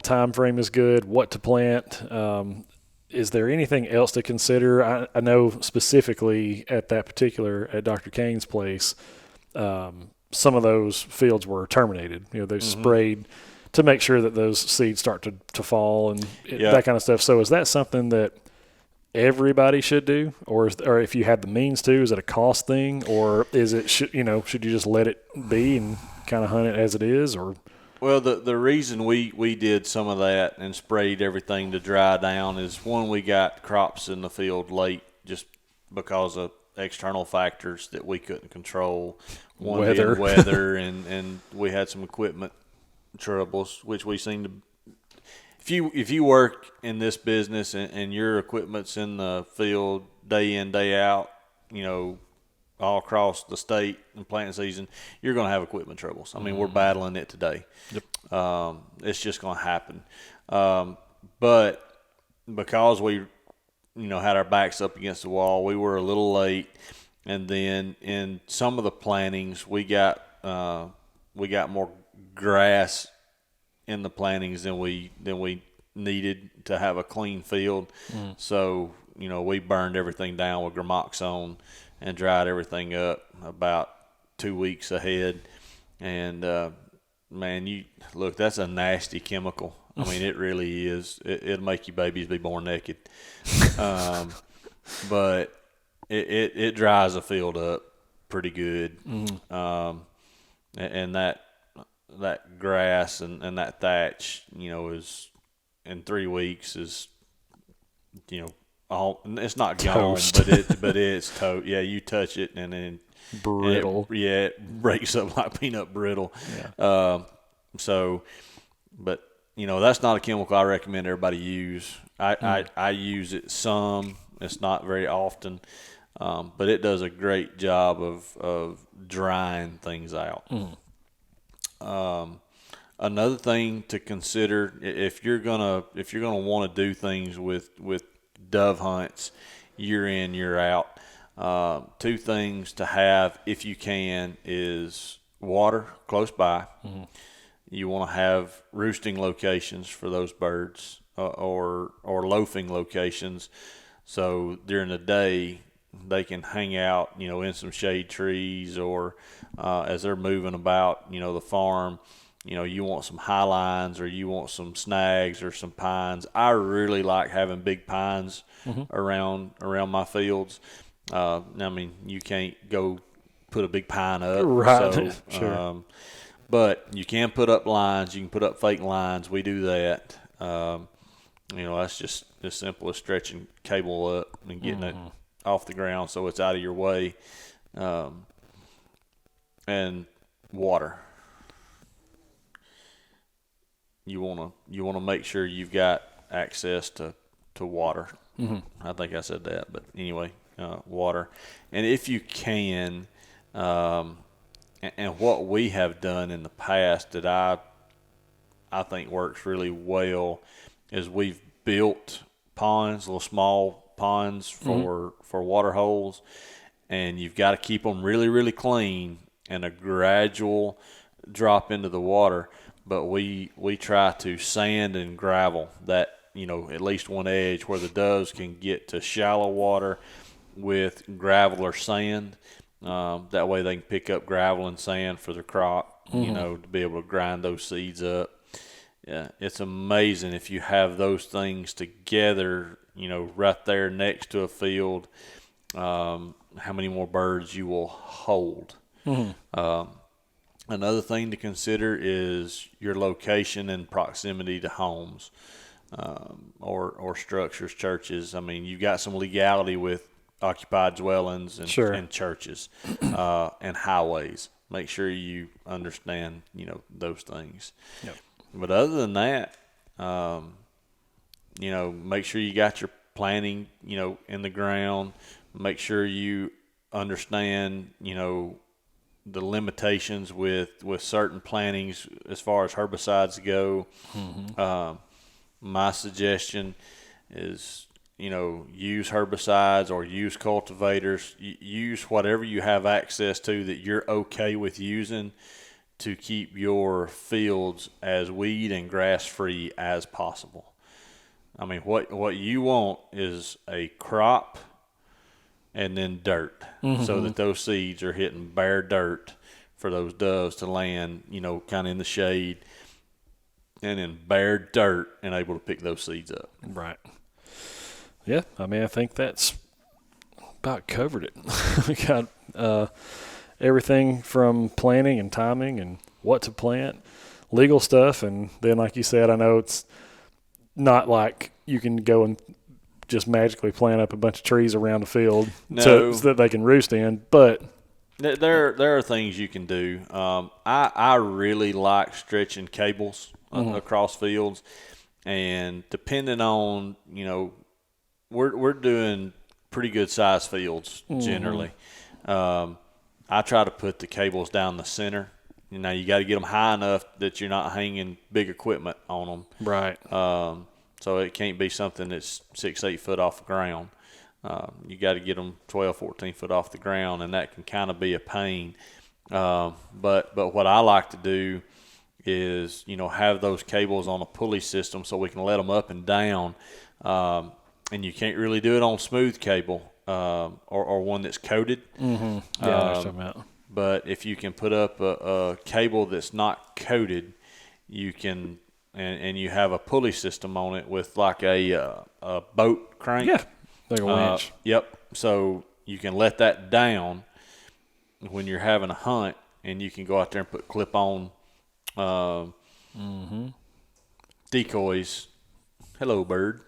Time frame is good, what to plant. Is there anything else to consider? I know specifically at Dr. Kane's place, some of those fields were terminated. They sprayed to make sure that those seeds start to fall and that kind of stuff. So is that something that everybody should do, or if you have the means to, is it a cost thing, or is it should you just let it be and kind of hunt it as it is? Or well, the reason we did some of that and sprayed everything to dry down is, one, we got crops in the field late just because of external factors that we couldn't control. One Weather. being weather, and we had some equipment troubles, which we seem to. If you work in this business and your equipment's in the field day in, day out, all across the state in planting season, you're going to have equipment troubles. I mean, we're battling it today. Yep. It's just going to happen. But because we, had our backs up against the wall, we were a little late. And then in some of the plantings, we got more grass in the plantings than we needed to have a clean field. So we burned everything down with Gramoxone and dried everything up about 2 weeks ahead. And man, you look, that's a nasty chemical. I mean, it really is. It'll make you babies be born naked. But it dries the field up pretty good. And that grass and that thatch, is in 3 weeks is, all, it's not Toast. gone, but it's toast. Yeah, you touch it and then Brittle. it breaks up like peanut brittle. Yeah. But that's not a chemical I recommend everybody use. I use it some. It's not very often, but it does a great job of drying things out. Another thing to consider if you're gonna want to do things with dove hunts year in, year out, 2 things to have if you can is water close by. You want to have roosting locations for those birds, or loafing locations, so during the day they can hang out, in some shade trees, or as they're moving about, the farm. You want some high lines, or you want some snags or some pines. I really like having big pines around my fields. I mean, you can't go put a big pine up, Right. So, Sure. but you can put up lines. You can put up fake lines. We do that. That's just as simple as stretching cable up and getting it off the ground so it's out of your way. And water. You wanna make sure you've got access to water. I think I said that, but anyway, water. And if you can, and what we have done in the past that I think works really well is we've built ponds, little small ponds for water holes, and you've got to keep them really, really clean and a gradual drop into the water. But we try to sand and gravel that, at least one edge where the doves can get to shallow water with gravel or sand. That way they can pick up gravel and sand for their crop, to be able to grind those seeds up. Yeah, it's amazing if you have those things together, right there next to a field, how many more birds you will hold. Another thing to consider is your location and proximity to homes, or structures, churches. I mean, you've got some legality with occupied dwellings and, Sure. and churches, and highways. Make sure you understand, those things. Yep. But other than that, make sure you got your planting, in the ground. Make sure you understand, the limitations with certain plantings as far as herbicides go. My suggestion is, use herbicides or use cultivators. Use whatever you have access to that you're okay with using to keep your fields as weed and grass free as possible. I mean, what you want is a crop and then dirt, so that those seeds are hitting bare dirt for those doves to land, kind of in the shade, and in bare dirt and able to pick those seeds up. Right. Yeah, I mean, I think that's about covered it. We got everything from planning and timing and what to plant, legal stuff, and then, like you said, I know it's not like you can go and just magically plant up a bunch of trees around the field so that they can roost in, but there are things you can do. I really like stretching cables across fields, and depending on, we're doing pretty good size fields generally. I try to put the cables down the center. You got to get them high enough that you're not hanging big equipment on them. right. So it can't be something that's 6-8 foot off the ground. You got to get them 12, 14 foot off the ground, and that can kind of be a pain. But what I like to do is, have those cables on a pulley system so we can let them up and down. And you can't really do it on smooth cable or one that's coated. Mm-hmm. Yeah, I understand that. But if you can put up a cable that's not coated, you can, and you have a pulley system on it with like a boat crank. Yeah, like a winch. Yep. So you can let that down when you're having a hunt, and you can go out there and put clip-on decoys. Hello, bird.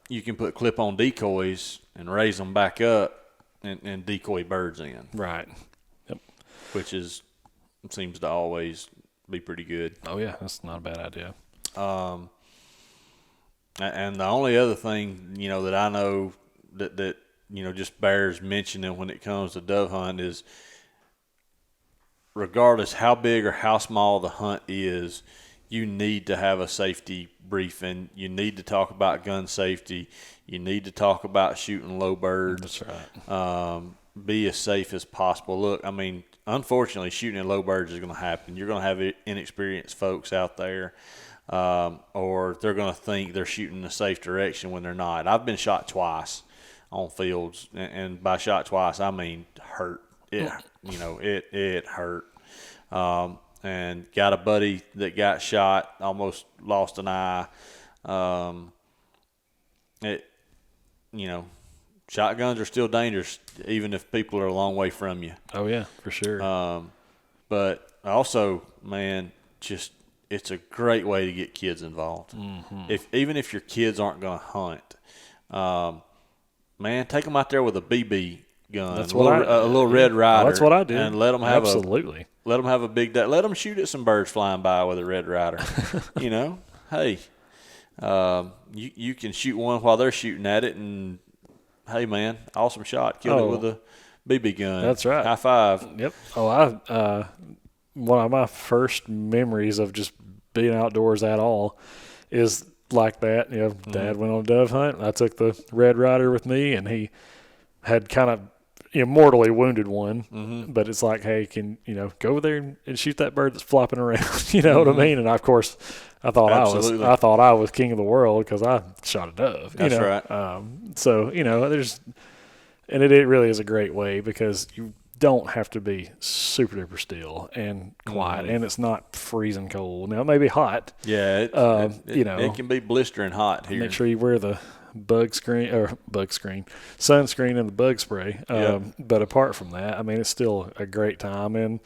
You can put clip-on decoys and raise them back up and decoy birds in. Right. Yep. Which seems to always be pretty good. Oh, yeah, that's not a bad idea. And the only other thing, that I know that just bears mentioning when it comes to dove hunt is, regardless how big or how small the hunt is, you need to have a safety briefing. You need to talk about gun safety. You need to talk about shooting low birds. That's right. Be as safe as possible. Look, I mean, unfortunately, shooting at low birds is going to happen. You're going to have inexperienced folks out there, or they're going to think they're shooting in a safe direction when they're not. I've been shot twice on fields, and by shot twice, I mean hurt. It hurt. And got a buddy that got shot, almost lost an eye. Shotguns are still dangerous, even if people are a long way from you. Oh, yeah, for sure. But also, man, it's a great way to get kids involved. Mm-hmm. Even if your kids aren't going to hunt, man, take them out there with a BB gun, a little Red Ryder. That's what I do. And let them have Absolutely. Let them have a big day. Let them shoot at some birds flying by with a Red Ryder. Hey, you can shoot one while they're shooting at it, and hey, man, awesome shot. Killed it with a BB gun. That's right. High five. Yep. Oh, one of my first memories of just being outdoors at all is like that. Dad went on a dove hunt. I took the Red Ryder with me, and he had kind of mortally wounded one, but it's like, hey, can go over there and shoot that bird that's flopping around? What I mean? And of course, I thought I was king of the world because I shot a dove. That's right. So and it really is a great way because you don't have to be super duper still and quiet, and it's not freezing cold. Now it may be hot. Yeah, it can be blistering hot here. Make sure you wear the sunscreen and the bug spray. But apart from that, I mean, it's still a great time. And,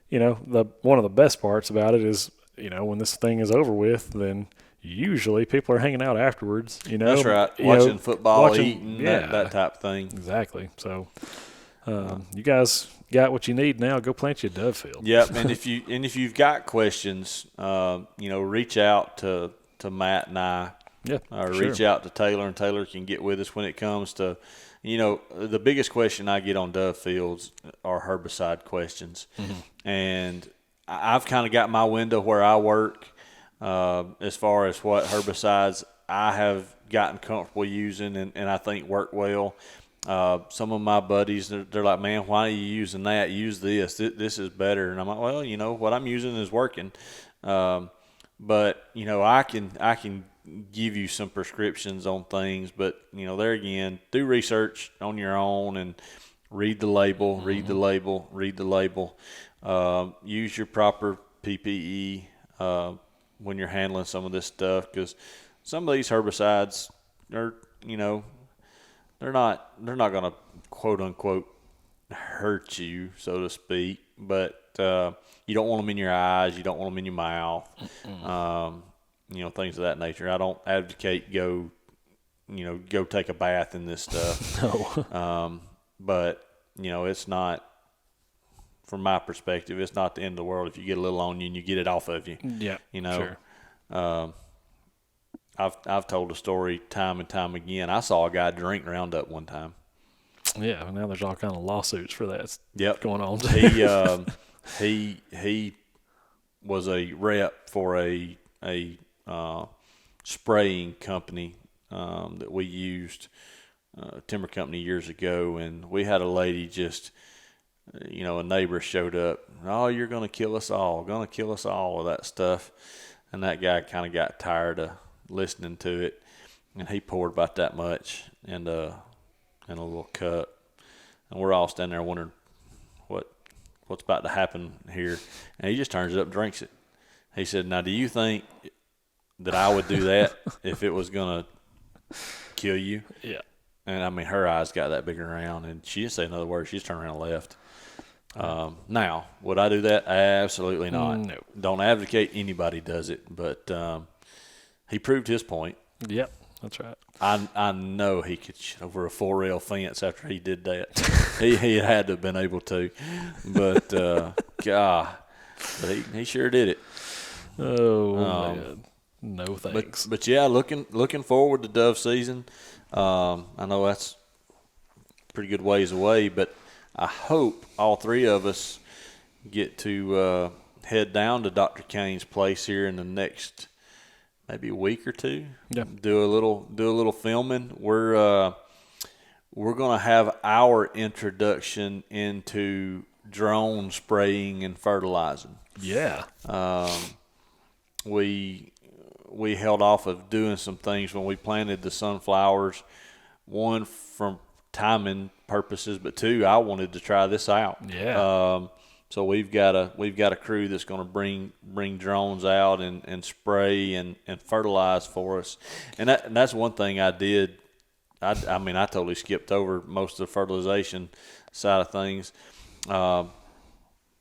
one of the best parts about it is, when this thing is over with, then usually people are hanging out afterwards, That's right. Watching football, eating, that type of thing. Exactly. So, you guys got what you need now. Go plant you a dove field. Yep. And if you've got questions, reach out to Matt and I. Yeah, reach out to Taylor, and Taylor can get with us when it comes to, the biggest question I get on dove fields are herbicide questions. Mm-hmm. And I've kind of got my window where I work as far as what herbicides I have gotten comfortable using and I think work well. Some of my buddies, they're like, man, why are you using that? Use this. This is better. And I'm like, well, what I'm using is working. But, I can give you some prescriptions on things, but there again, do research on your own and read the label, read the label, use your proper PPE when you're handling some of this stuff, because some of these herbicides are, they're not going to quote unquote hurt you, so to speak, but you don't want them in your eyes, you don't want them in your mouth. Things of that nature. I don't advocate go take a bath in this stuff. No. But it's not, from my perspective, it's not the end of the world if you get a little on you and you get it off of you. Yeah. Sure. I've told a story time and time again. I saw a guy drink Roundup one time. Yeah. Now there's all kind of lawsuits for that. Going on. He was a rep for a spraying company that we used timber company years ago, and we had a lady just, a neighbor showed up. Oh, you're going to kill us all, with that stuff. And that guy kind of got tired of listening to it, and he poured about that much in a little cup. And we're all standing there wondering what's about to happen here. And he just turns it up and drinks it. He said, now, do you think that I would do that if it was going to kill you? Yeah. And, I mean, her eyes got that big around, and she didn't say another word. She just turned around and left. Now, would I do that? Absolutely not. No. Don't advocate anybody does it, but he proved his point. Yep, that's right. I know he could shit over a 4-rail fence after he did that. he had to have been able to, but God, but he sure did it. Oh man, no thanks. But yeah, looking forward to dove season. I know that's a pretty good ways away, but I hope all three of us get to head down to Dr. Kane's place here in the next maybe a week or two. Yeah. Do a little filming. We're gonna have our introduction into drone spraying and fertilizing. Yeah. We held off of doing some things when we planted the sunflowers. One, from timing purposes, but two, I wanted to try this out. Yeah. So we've got a crew that's going to bring drones out and spray and fertilize for us. And that's one thing I did. I totally skipped over most of the fertilization side of things.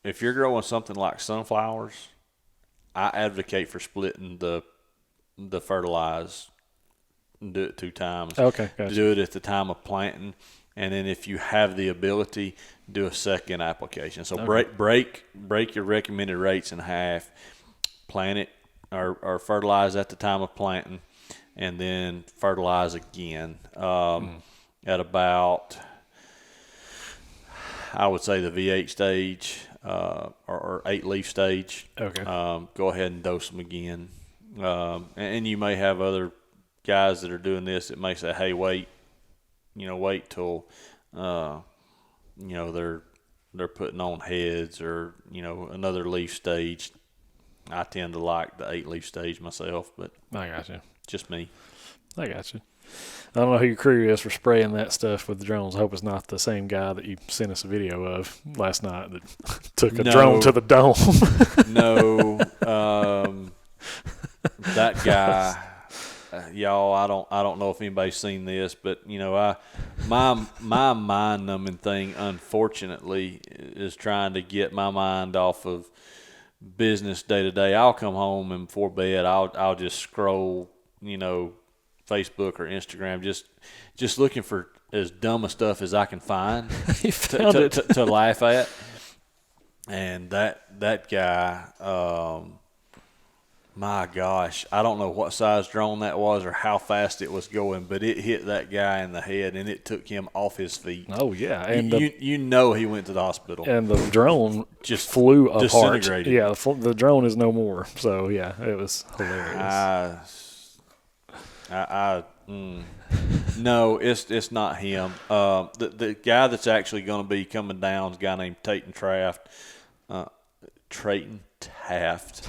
If you're growing something like sunflowers, I advocate for splitting the fertilize. Do it 2 times. Okay, gotcha. Do it at the time of planting, and then if you have the ability, do a second application. So Okay. break your recommended rates in half. Plant it or fertilize at the time of planting, and then fertilize again at about, I would say, the V8 stage or 8-leaf stage. Okay. Go ahead and dose them again. And you may have other guys that are doing this that may say, hey, wait till they're putting on heads or another leaf stage. I tend to like the 8-leaf stage myself, but I got you. just me. I got you. I don't know who your crew is for spraying that stuff with the drones. I hope it's not the same guy that you sent us a video of last night that took a drone to the dome. No, that guy. Y'all, I don't know if anybody's seen this, but my mind-numbing thing, unfortunately, is trying to get my mind off of business day to day. I'll come home and before bed, I'll just scroll, Facebook or Instagram, just looking for as dumb a stuff as I can find to laugh at. And that guy. My gosh, I don't know what size drone that was or how fast it was going, but it hit that guy in the head and it took him off his feet. Oh yeah, and he went to the hospital. And the drone just flew apart. Disintegrated. Yeah, the drone is no more. So yeah, it was hilarious. No, it's not him. The guy that's actually going to be coming down is a guy named Trayton Taft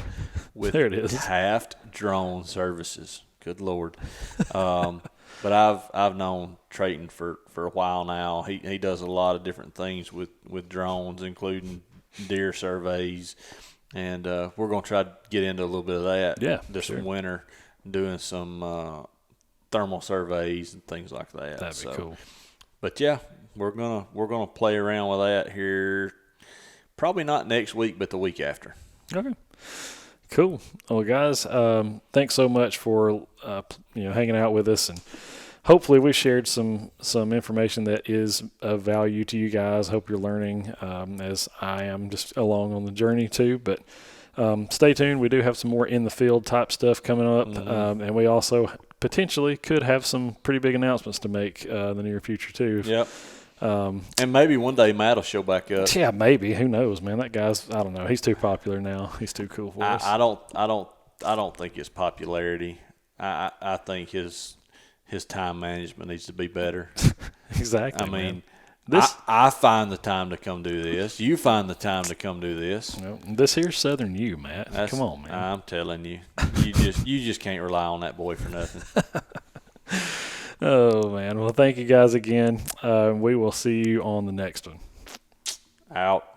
with there it is. Taft Drone Services. Good Lord. But I've known Trayton for a while now. He does a lot of different things with drones, including deer surveys, and we're going to try to get into a little bit of that this winter, doing some thermal surveys and things like that. That'd be cool. But yeah, we're gonna play around with that here. Probably not next week, but the week after. Okay. Cool. Well, guys, thanks so much for hanging out with us, and hopefully we shared some information that is of value to you guys. Hope you're learning as I am just along on the journey too. But stay tuned. We do have some more in the field type stuff coming up, and we also potentially could have some pretty big announcements to make in the near future too. Yep. And maybe one day Matt will show back up. Yeah, maybe. Who knows, man? That guy's, I don't know. He's too popular now. He's too cool for us. I don't think it's popularity. I think his time management needs to be better. Exactly. I mean, this I find the time to come do this. You find the time to come do this. this here's Southern you, Matt. Come on, man. I'm telling you, you just can't rely on that boy for nothing. Oh man. Well, thank you guys again. We will see you on the next one. Out.